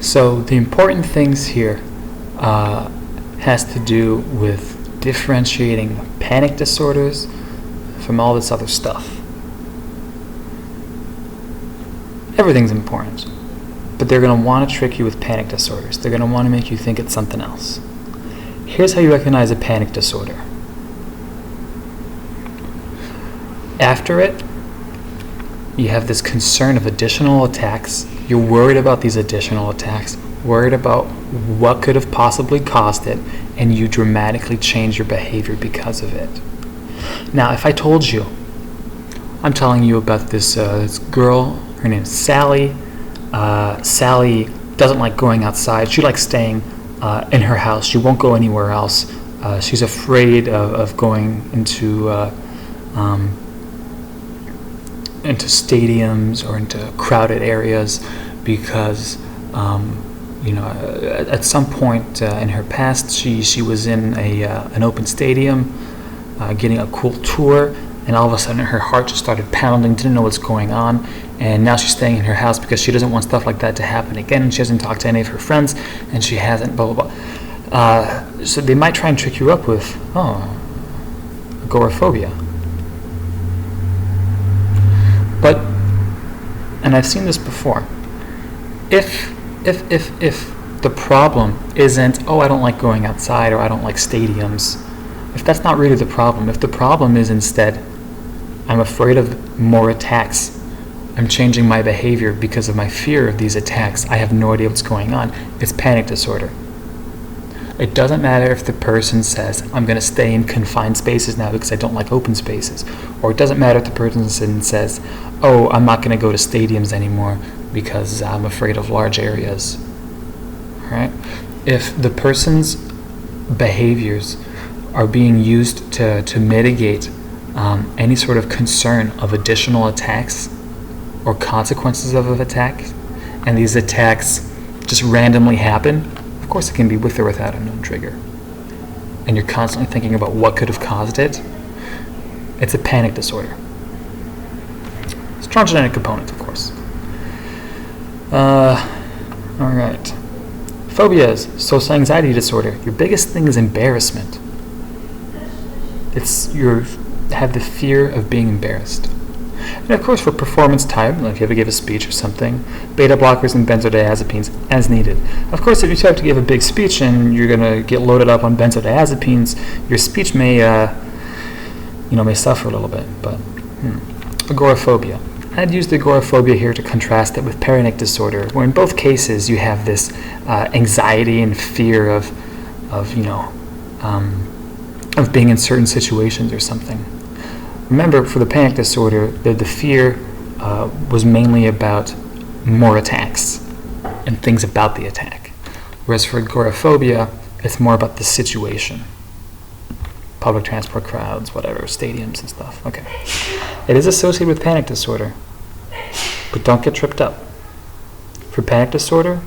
So the important things here has to do with differentiating panic disorders from all this other stuff. Everything's important, but they're going to want to trick you with panic disorders. They're going to want to make you think it's something else. Here's how you recognize a panic disorder. After it, you have this concern of additional attacks. You're worried about these additional attacks, worried about what could have possibly caused it, and you dramatically change your behavior because of it. Now, if I told you, I'm telling you about this girl, her name is Sally. Sally doesn't like going outside. She likes staying in her house. She won't go anywhere else. She's afraid of going into stadiums or into crowded areas because at some point in her past she was in an open stadium getting a cool tour, and all of a sudden her heart just started pounding, didn't know what's going on, and now she's staying in her house because she doesn't want stuff like that to happen again, and she hasn't talked to any of her friends, and she hasn't blah blah blah. So they might try and trick you up with agoraphobia. But, and I've seen this before, if the problem isn't, I don't like going outside or I don't like stadiums, if that's not really the problem, if the problem is instead, I'm afraid of more attacks, I'm changing my behavior because of my fear of these attacks, I have no idea what's going on, it's panic disorder. It doesn't matter if the person says, I'm going to stay in confined spaces now because I don't like open spaces. Or it doesn't matter if the person says, I'm not going to go to stadiums anymore because I'm afraid of large areas. All right? If the person's behaviors are being used to mitigate any sort of concern of additional attacks or consequences of an attack, and these attacks just randomly happen, of course it can be with or without a known trigger, and you're constantly thinking about what could have caused it, it's a panic disorder. Strong genetic component, of course. Alright. Phobias, social anxiety disorder. Your biggest thing is embarrassment. You have the fear of being embarrassed. And of course, for performance type, like if you have to give a speech or something, beta blockers and benzodiazepines as needed. Of course, if you have to give a big speech and you're going to get loaded up on benzodiazepines, your speech may suffer a little bit. But agoraphobia. I'd use the agoraphobia here to contrast it with panic disorder, where in both cases you have this anxiety and fear of being in certain situations or something. Remember, for the panic disorder, the fear was mainly about more attacks and things about the attack. Whereas for agoraphobia, it's more about the situation. Public transport, crowds, whatever, stadiums and stuff. Okay. It is associated with panic disorder, but don't get tripped up. For panic disorder,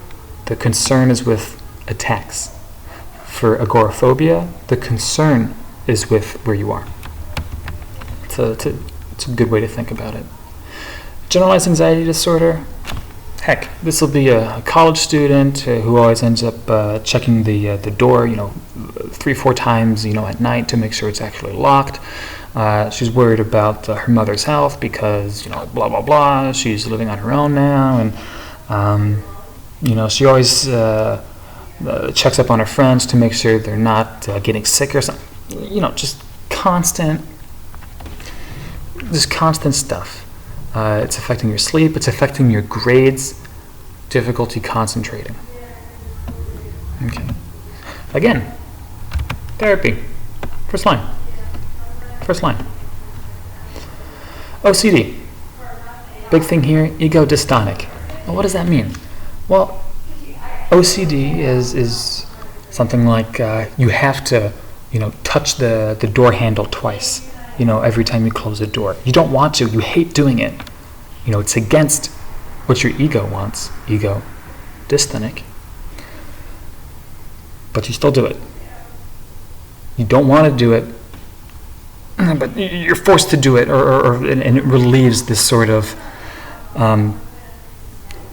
the concern is with attacks. For agoraphobia, the concern is with where you are. It's a good way to think about it. Generalized anxiety disorder. Heck, this will be a college student who always ends up checking the door, 3-4 times, at night to make sure it's actually locked. She's worried about her mother's health because, blah blah blah. She's living on her own now, and she always checks up on her friends to make sure they're not getting sick or something. Just constant stuff. It's affecting your sleep, it's affecting your grades, difficulty concentrating. Okay. Again, therapy. First line. OCD. Big thing here, ego dystonic. Well, what does that mean? Well, OCD is something like you have to, touch the door handle twice. Every time you close a door. You don't want to. You hate doing it. It's against what your ego wants. Ego dystonic. But you still do it. You don't want to do it, but you're forced to do it, and it relieves this sort of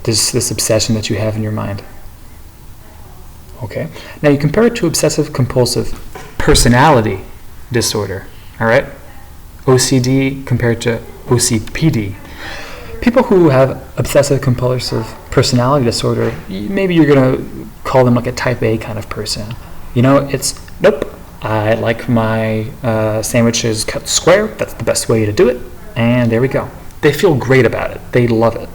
this obsession that you have in your mind. Okay? Now you compare it to obsessive compulsive personality disorder, all right? OCD compared to OCPD. People who have obsessive compulsive personality disorder, maybe you're going to call them like a type A kind of person. You know, it's, nope, I like my sandwiches cut square. That's the best way to do it. And there we go. They feel great about it. They love it.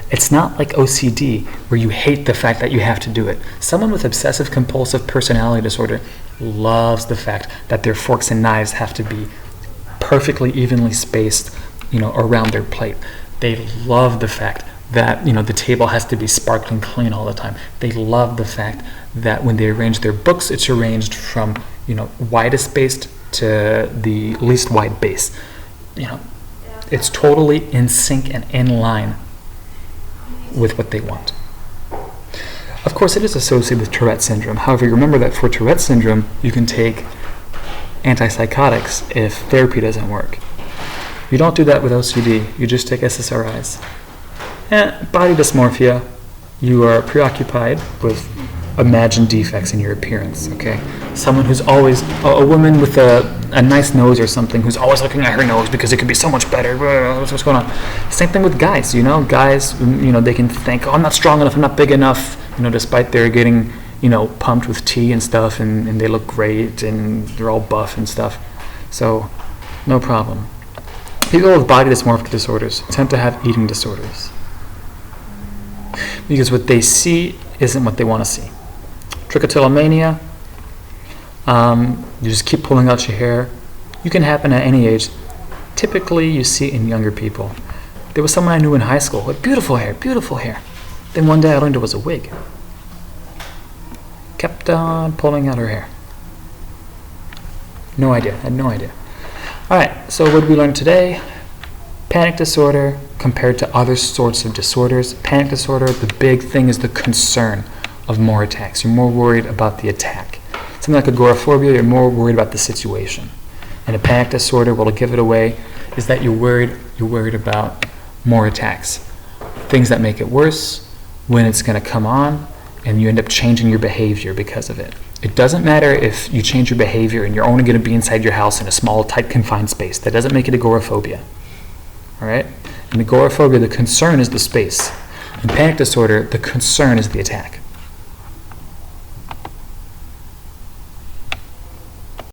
It's not like OCD where you hate the fact that you have to do it. Someone with obsessive compulsive personality disorder loves the fact that their forks and knives have to be perfectly evenly spaced, around their plate. They love the fact that, the table has to be sparkling clean all the time. They love the fact that when they arrange their books, it's arranged from, widest spaced to the least wide base. It's totally in sync and in line with what they want. Of course, it is associated with Tourette Syndrome. However, you remember that for Tourette Syndrome, you can take antipsychotics if therapy doesn't work. You don't do that with OCD. You just take SSRIs. Body dysmorphia, you are preoccupied with imagined defects in your appearance, okay? Someone who's always, a woman with a nice nose or something who's always looking at her nose because it could be so much better. What's going on? Same thing with guys, Guys, they can think, oh, I'm not strong enough, I'm not big enough, despite they're getting, pumped with tea and stuff, and they look great, and they're all buff and stuff. So, no problem. People with body dysmorphic disorders tend to have eating disorders because what they see isn't what they want to see. Trichotillomania, you just keep pulling out your hair. You can happen at any age. Typically, you see it in younger people. There was someone I knew in high school with beautiful hair. Then one day I learned it was a wig. Kept on pulling out her hair. No idea. I had no idea. All right, so what did we learn today? Panic disorder compared to other sorts of disorders. Panic disorder, the big thing is the concern of more attacks. You're more worried about the attack. Something like agoraphobia, you're more worried about the situation. And a panic disorder, what'll give it away is that you're worried about more attacks. Things that make it worse, when it's going to come on, and you end up changing your behavior because of it. It doesn't matter if you change your behavior and you're only going to be inside your house in a small, tight, confined space. That doesn't make it agoraphobia. All right? In agoraphobia, the concern is the space. In panic disorder, the concern is the attack.